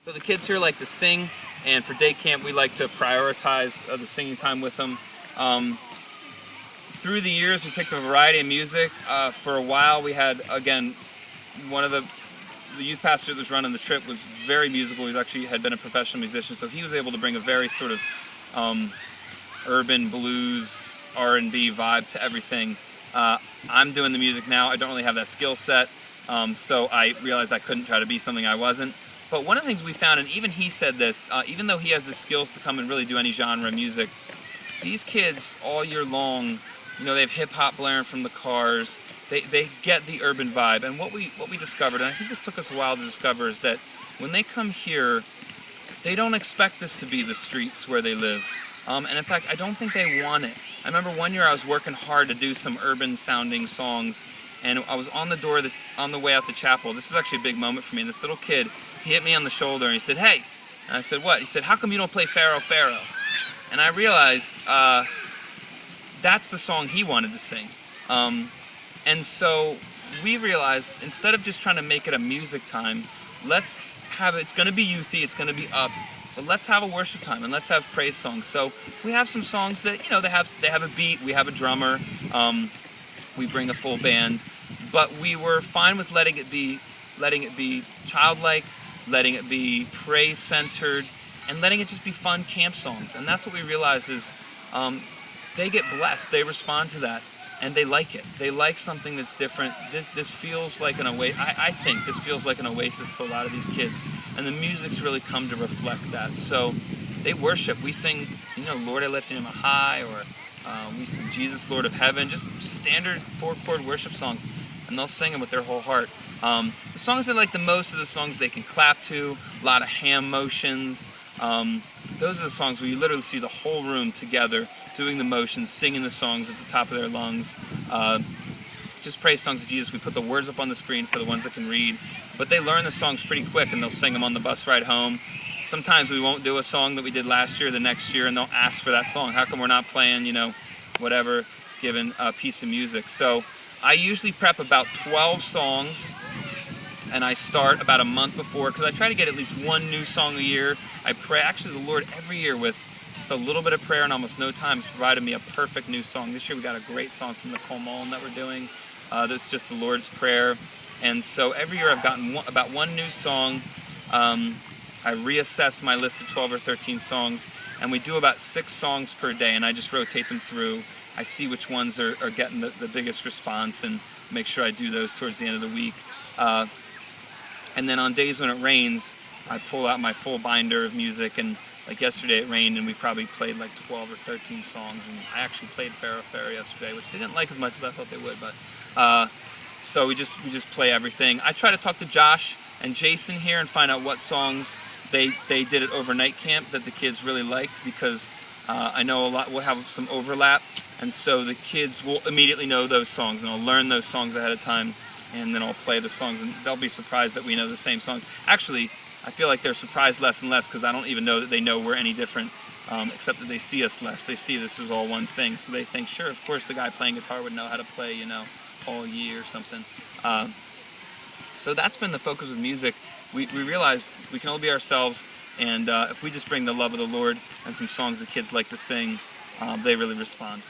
So the kids here like to sing, and for day camp we like to prioritize the singing time with them. Through the years we picked a variety of music. For a while we had, again, one of the youth pastor that was running the trip was very musical. He actually had been a professional musician, so he was able to bring a very sort of urban blues, R&B vibe to everything. I'm doing the music now. I don't really have that skill set, so I realized I couldn't try to be something I wasn't. But one of the things we found, and even he said this, even though he has the skills to come and really do any genre of music, these kids all year long, you know, they have hip-hop blaring from the cars. They get the urban vibe. And what we discovered, and I think this took us a while to discover, is that when they come here, they don't expect this to be the streets where they live. And in fact, I don't think they want it. I remember one year I was working hard to do some urban-sounding songs, and I was on the way out to chapel. This was actually a big moment for me. And this little kid, he hit me on the shoulder and he said, "Hey," and I said, "What?" He said, "How come you don't play Pharaoh, Pharaoh?" And I realized that's the song he wanted to sing. And so we realized, instead of just trying to make it a music time, let's have it. It's going to be youthy, it's going to be up, but let's have a worship time and let's have praise songs. So we have some songs that, you know, they have a beat, we have a drummer, we bring a full band, but we were fine with letting it be childlike, letting it be praise-centered, and letting it just be fun camp songs. And that's what we realized is they get blessed, they respond to that, and they like it. They like something that's different. This feels like an oasis. I think this feels like an oasis to a lot of these kids, and the music's really come to reflect that. So they worship. We sing, you know, "Lord, I lift him high," or we sing "Jesus, Lord of Heaven," just standard 4-chord worship songs, and they'll sing them with their whole heart. The songs they like the most are the songs they can clap to, a lot of hand motions. Those are the songs where you literally see the whole room together doing the motions, singing the songs at the top of their lungs. Just praise songs of Jesus. We put the words up on the screen for the ones that can read, but they learn the songs pretty quick and they'll sing them on the bus ride home. Sometimes we won't do a song that we did last year the next year, and they'll ask for that song. How come we're not playing, you know, whatever given piece of music? So I usually prep about 12 songs, and I start about a month before, because I try to get at least one new song a year. I pray, actually the Lord every year with just a little bit of prayer and almost no time has provided me a perfect new song. This year we got a great song from Nicole Mullen that we're doing. That's just the Lord's Prayer. And so every year I've gotten about one new song. I reassess my list of 12 or 13 songs, and we do about 6 songs per day, and I just rotate them through. I see which ones are getting the biggest response and make sure I do those towards the end of the week. And then on days when it rains, I pull out my full binder of music, and like yesterday it rained and we probably played like 12 or 13 songs, and I actually played Pharaoh, Pharaoh yesterday, which they didn't like as much as I thought they would, but so we just play everything. I try to talk to Josh and Jason here and find out what songs they did at overnight camp that the kids really liked, because I know a lot will have some overlap, and so the kids will immediately know those songs, and I'll learn those songs ahead of time, and then I'll play the songs, and they'll be surprised that we know the same songs. Actually, I feel like they're surprised less and less, because I don't even know that they know we're any different, except that they see us less. They see this is all one thing, so they think, sure, of course the guy playing guitar would know how to play, you know, all year or something. So that's been the focus of music. We realized we can only be ourselves, and if we just bring the love of the Lord and some songs that kids like to sing, they really respond.